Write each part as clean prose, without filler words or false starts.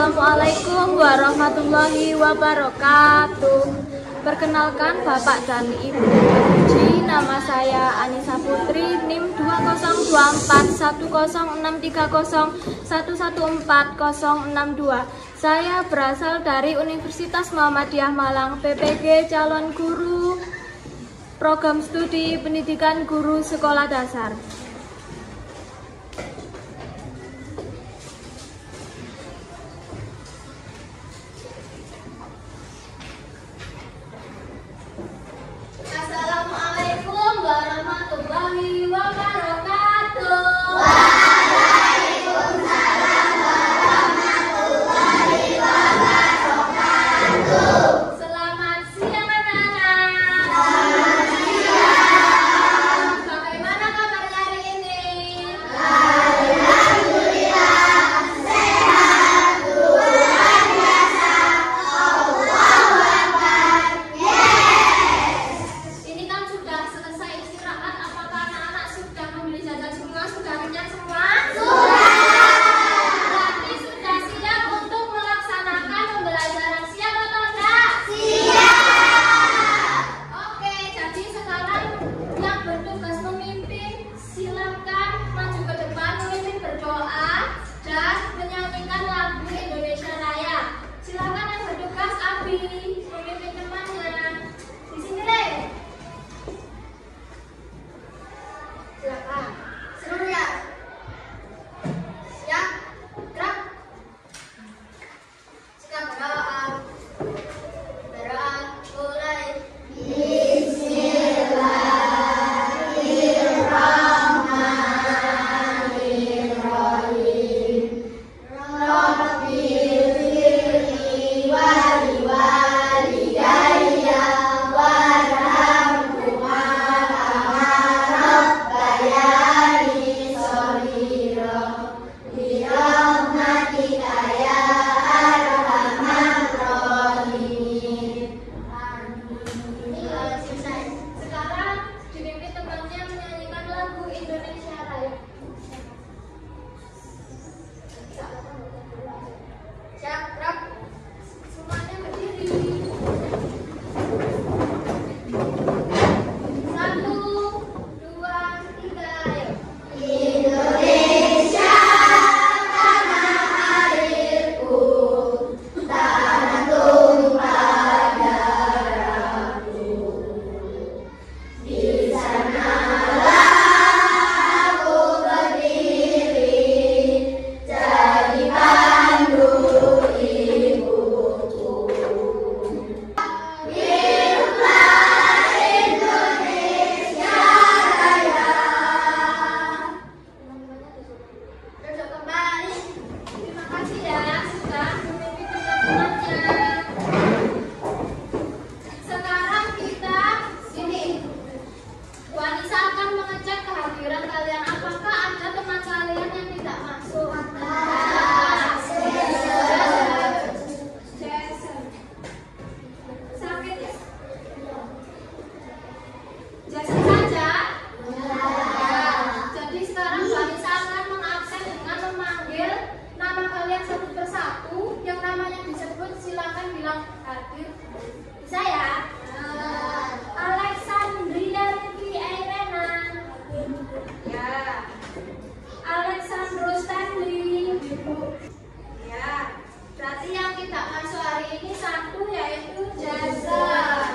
Assalamualaikum warahmatullahi wabarakatuh. Perkenalkan Bapak dan Ibu terpuji, nama saya Anissa Putri, NIM 2024106301140062. Saya berasal dari Universitas Muhammadiyah Malang, PPG calon guru program studi pendidikan guru sekolah dasar. Assalamualaikum warahmatullahi wabarakatuh. Waalaikumsalam warahmatullahi wabarakatuh. Selamat siang anak-anak. Selamat siang. Bagaimana kabarnya hari ini? Alhamdulillah sehat, luar biasa. Allahu Akbar. Ini kan sudah selesai istirahat. Apakah anak-anak sudah membeli jajan semua? Sudah kenyang semua? Berarti sudah siap untuk melaksanakan pembelajaran. Siap atau enggak? Siap. Oke, jadi sekarang yang bertugas memimpin silakan maju ke depan memimpin berdoa dan menyanyikan lagu Indonesia Raya. Silakan yang bertugas Abi memimpin temannya. Di sini deh. Silakan. Seluruhnya. Siap. Gerak. Sekarang berdoa. Berdoa mulai. Bismillahirrahmanirrahim. Rabbighfirli wa liwalidayya warhamhuma kama rabbayani shaghira. Birahmatika ya arhamar rahimin. Sekarang dipimpin temannya menyanyikan lagu Indonesia Raya. Siap, gerak. Semuanya berdiri. 1, 2, 3, ayo. Indonesia tanah airku, tanah tumpah darahku. Di sanalah aku berdiri, jadi pandu ibuku. Hiduplah Indonesia Raya. Duduk kembali. Terima kasih ya sudah memimpin teman-temannya. Sekarang kita sini. Bu Anissa akan mengecek kehadiran kalian. Apakah ada teman kalian yang tidak masuk? Jason. Sakit ya? Jason saja? Jadi sekarang Bu Anissa akan mengabsen dengan memanggil nama kalian satu persatu. Yang namanya disebut silakan bilang hadir. Bisa ya? Alexandria Ricky Irena. Ya. Alexandro Stanley. Ya. Berarti yang tidak masuk hari ini satu yaitu Jason.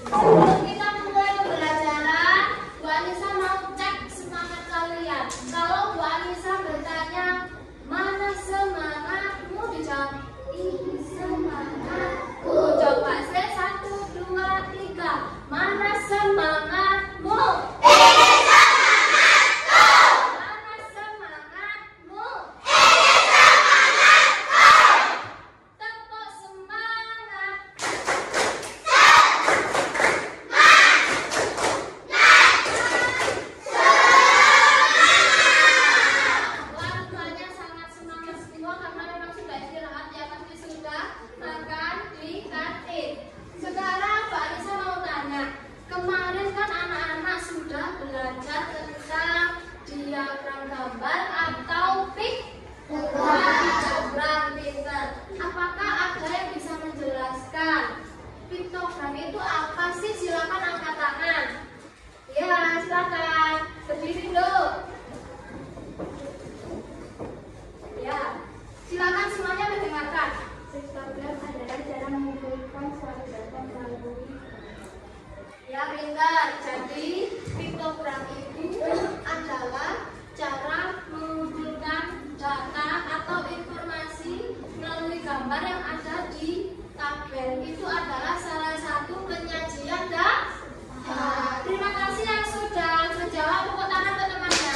Sebelum kita mulai pembelajaran, Bu Anissa mau cek semangat kalian. Kalau Bu Anissa bertanya, mana semangatmu? Dijawab, ini semangatku. Coba saya 1, 2, 3. Mana semangatmu? Ini semangatku. Mana semangatmu? Ini semangatku. Tepuk semangat. Warganya sangat semangat semua karena memang sudah istirahat ya, pasti sudah makan di kantin. Sekarang Mbak Anissa mau tanya, kemarin kan anak-anak sudah silakan. Berdiri dulu. Ya, silakan semuanya mendengarkan. Piktogram adalah cara mengumpulkan suatu data melalui. Ya, pintar. Jadi, piktogram itu adalah cara mengumpulkan data atau informasi melalui gambar yang ada di tabel. Itu adalah salah satu penyajian data. Terima kasih yang sudah menjawab. Tepuk tangan teman-temannya.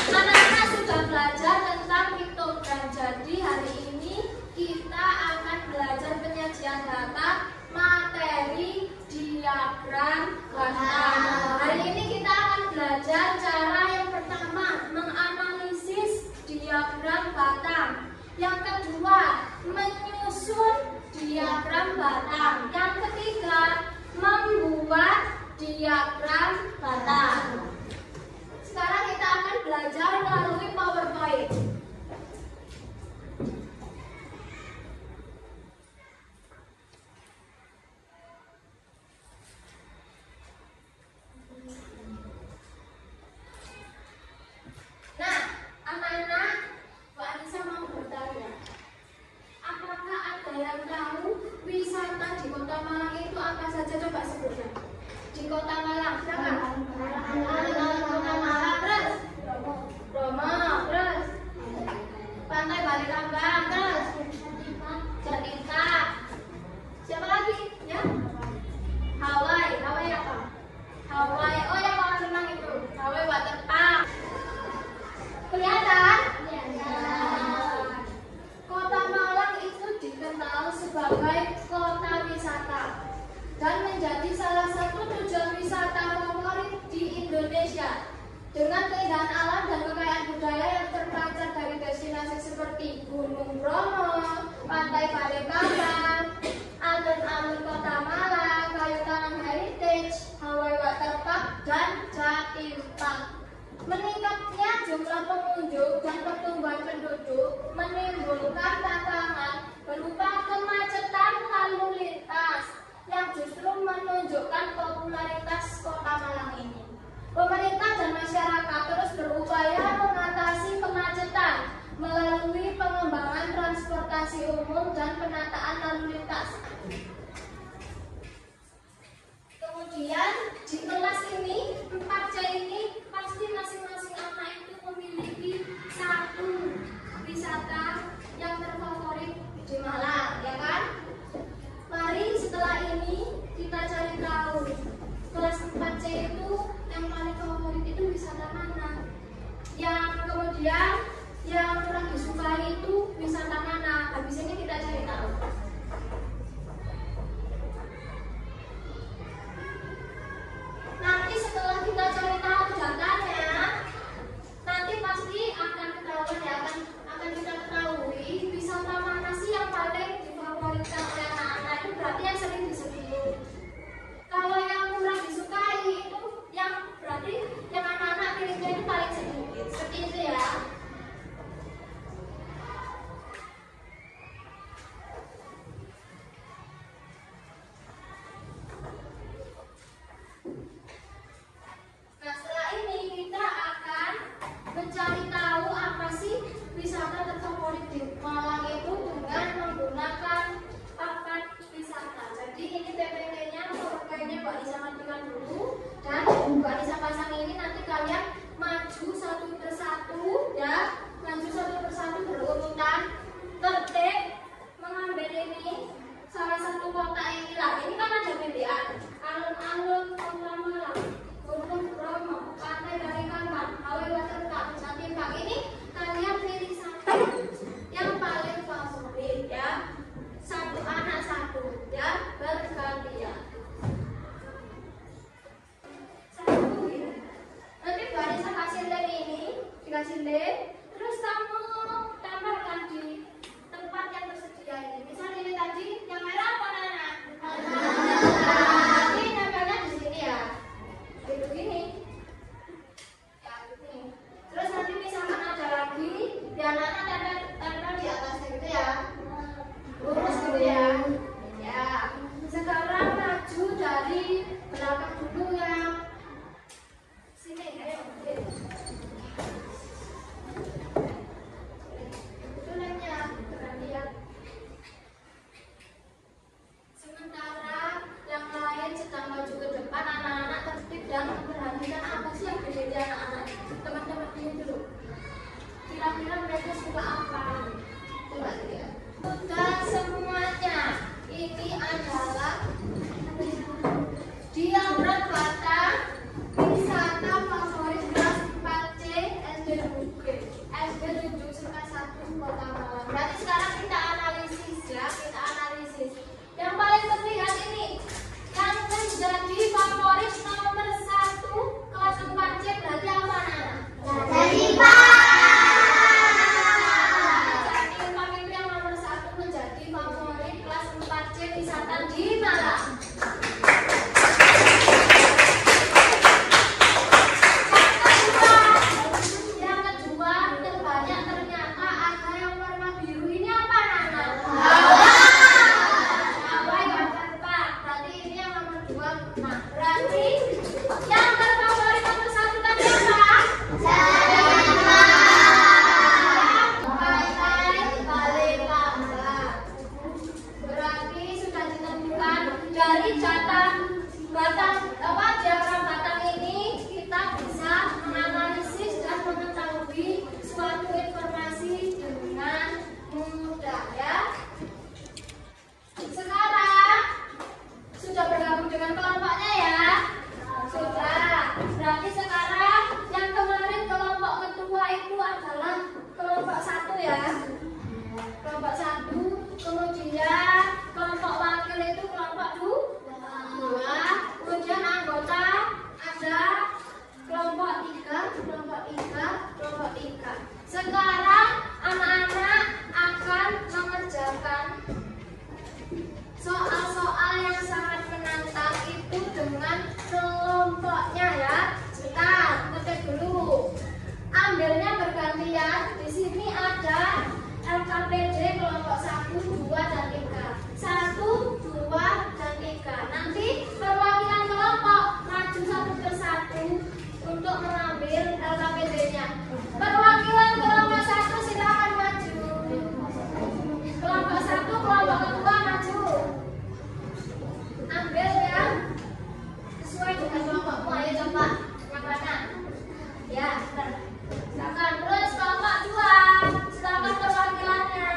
Anak-anak sudah belajar tentang piktogram. Jadi hari ini kita akan belajar penyajian data, materi, diagram, batang. Hari ini kita akan belajar cara yang pertama menganalisis diagram batang. Yang kedua menyusun diagram batang. Yang ketiga membuat diagram batang. Sekarang kita akan belajar melalui PowerPoint. Nah, anak-anak, Bu Anissa mau bertanya, apakah ada yang tahu wisata di Kota Malang itu apa saja? Coba sebutkan. Di Kota Malang, silakan. Alun-alun Kota Malang, terus Bromo, terus Pantai Balikambang, terus Jatinta. Siapa lagi? Ya? Hawaii. Hawaii apa? Hawaii. Oh, yang orang senang itu. Hawaii Waterpark. Kelihatan? Kota Malang itu dikenal sebagai kota wisata dan menjadi salah satu tujuan wisata favorit di Indonesia dengan keindahan alam dan kekayaan budaya yang terpancar dari destinasi seperti Gunung Bromo, Pantai Balikambang, alun-alun Kota Malang, Kayu Tanam Heritage, Hawaii Waterpark, dan Jatim Park. Meningkatnya jumlah pengunjung dan pertumbuhan penduduk menimbulkan tantangan berupa kemacetan lalu lintas yang justru menunjukkan popularitas Kota Malang ini. Pemerintah dan masyarakat terus berupaya mengatasi kemacetan melalui pengembangan transportasi umum dan penataan lalu lintas. Kemudian di kelas ini 4C ini pasti masing-masing anak itu memiliki satu wisata yang terfavorit di Malang, ya kan? Mari setelah ini kita cari tahu kelas 4C itu yang paling favorit itu wisata mana? Yang kemudian yang kurang disukai itu wisata mana? Habis ini kita cari tahu. Nanti setelah kita cari tahu datanya, nanti pasti akan ketahuan ya, akan kita ketahui wisata mana sih yang paling difavoritkan oleh anak-anak. Itu berarti yang sering disebut. Kalau yang kurang disukai itu yang berarti yang anak-anak pilihnya itu paling sedikit. Seperti itu ya. Nah, setelah ini kita akan mencari tahu apa sih wisata terfavorit di Malang itu dengan menggunakan papan wisata. Jadi ini PPT-nya, PowerPoint-nya Mbak Anissa matikan dulu dan Mbak Anissa pasang ini, nanti kalian maju satu persatu ya, maju satu persatu berurutan, tertib mengambil ini salah satu kota ini lah. Ini kan ada pilihan alun-alun Kota Malang, Gunung Bromo, Pantai Balikambang, Hawaii Waterpark, Jatim Park. Ini kalian pilih satu yang paling favorit ya. Satu anak satu ya, bergantian. Satu ya. Nanti Bu Anissa kasih link ini, dikasih link, terus kamu tambahkan di tempat yang tersedia ini. Misal ini tadi yang merah apa Nana? Ini nempelnya di sini ya. Begini. Ya, begini. Terus nanti misalkan ada lagi, biar Nana tempel di atasnya gitu ya. Lurus gitu ya. Ya. 2, dan 3. 1, 2, dan 3. Nanti perwakilan kelompok maju satu persatu untuk mengambil LKPD-nya. Perwakilan kelompok 1 silakan maju. Kelompok 1, kelompok kedua maju. Ambil yang sesuai dengan kelompokmu. Ayo coba yang mana? Ya, silakan. Terus kelompok 2, silakan perwakilannya.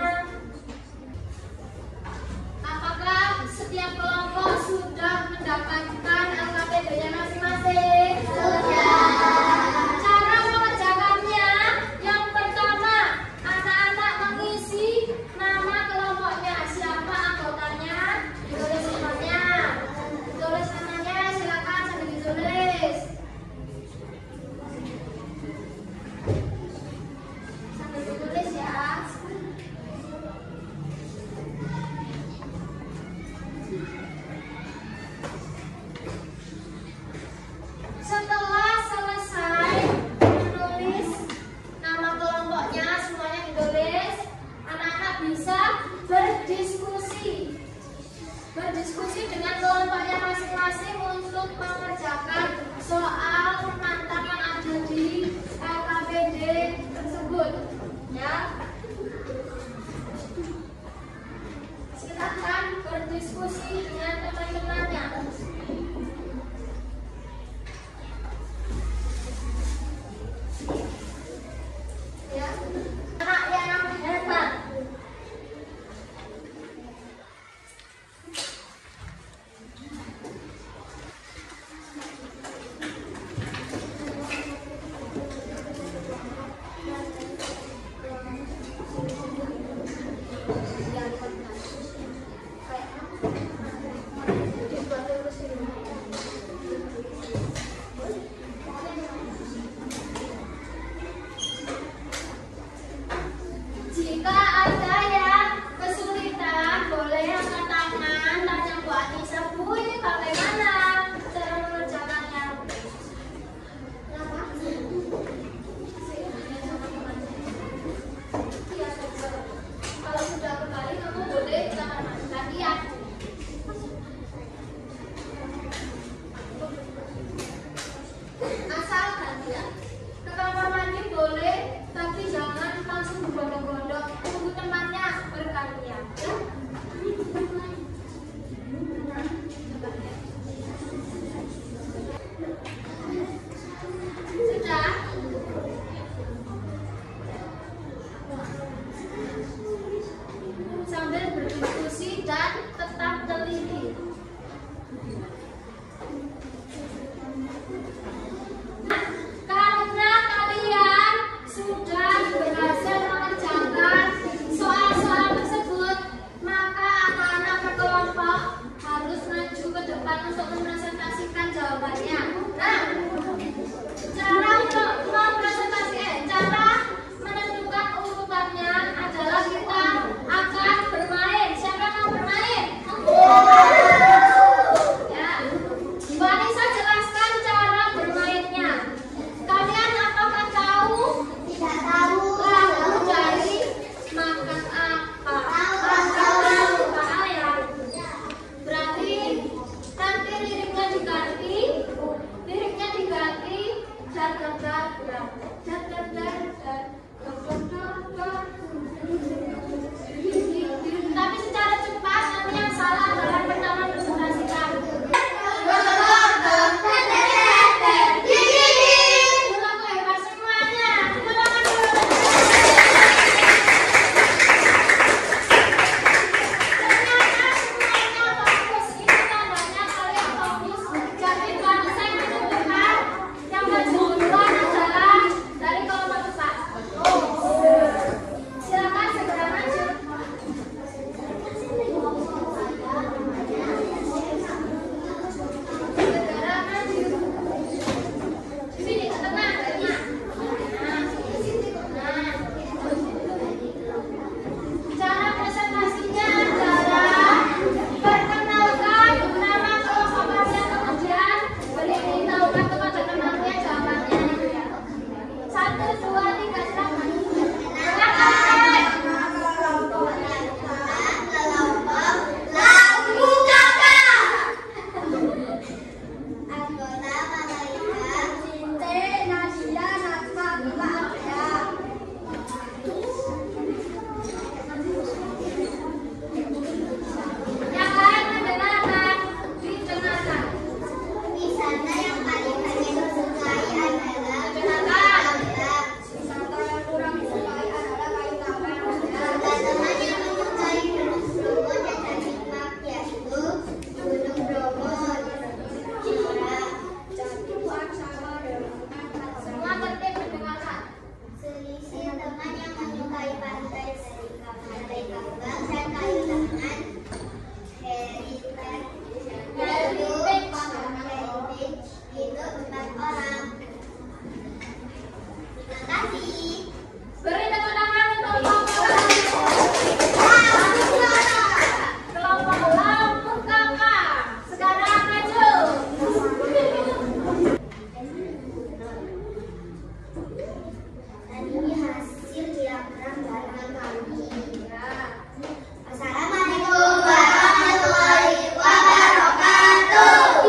yaitu 4 orang. Terima kasih. Beri tepuk tangan untuk kelompok lampu kakak. Sekarang maju. Dan ini hasil diagram barengan kami. Assalamualaikum warahmatullahi wabarakatuh.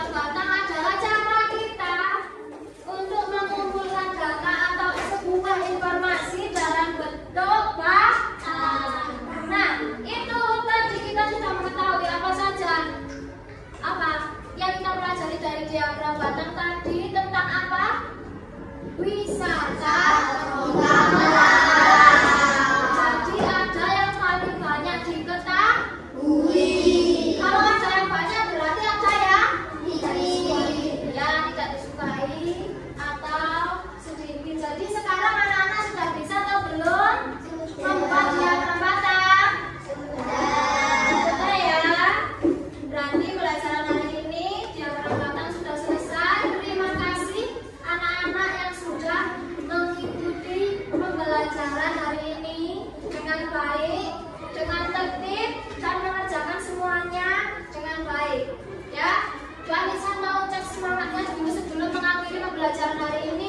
batang adalah cara kita untuk mengumpulkan data atau sebuah informasi dalam bentuk batang. Nah, itu tadi kita sudah mengetahui apa saja. Apa yang kita pelajari dari diagram batang tadi tentang apa? Wisata penggambaran. Jadi ada yang paling banyak diketahui. Kalau ada yang banyak berarti ada yang tidak disukai atau sedikit. Jadi sekarang anak-anak sudah bisa atau belum membuat diagram batang? Sudah ya. Berarti pelajaran hari ini diagram batang sudah selesai. Terima kasih anak-anak yang sudah mengikuti pembelajaran hari ini dengan baik, dengan tertib, dan mengerjakan semuanya dengan baik. Ya, Tuhan Isa mau cek semangatnya dulu sebelum mengakhiri pembelajaran hari ini.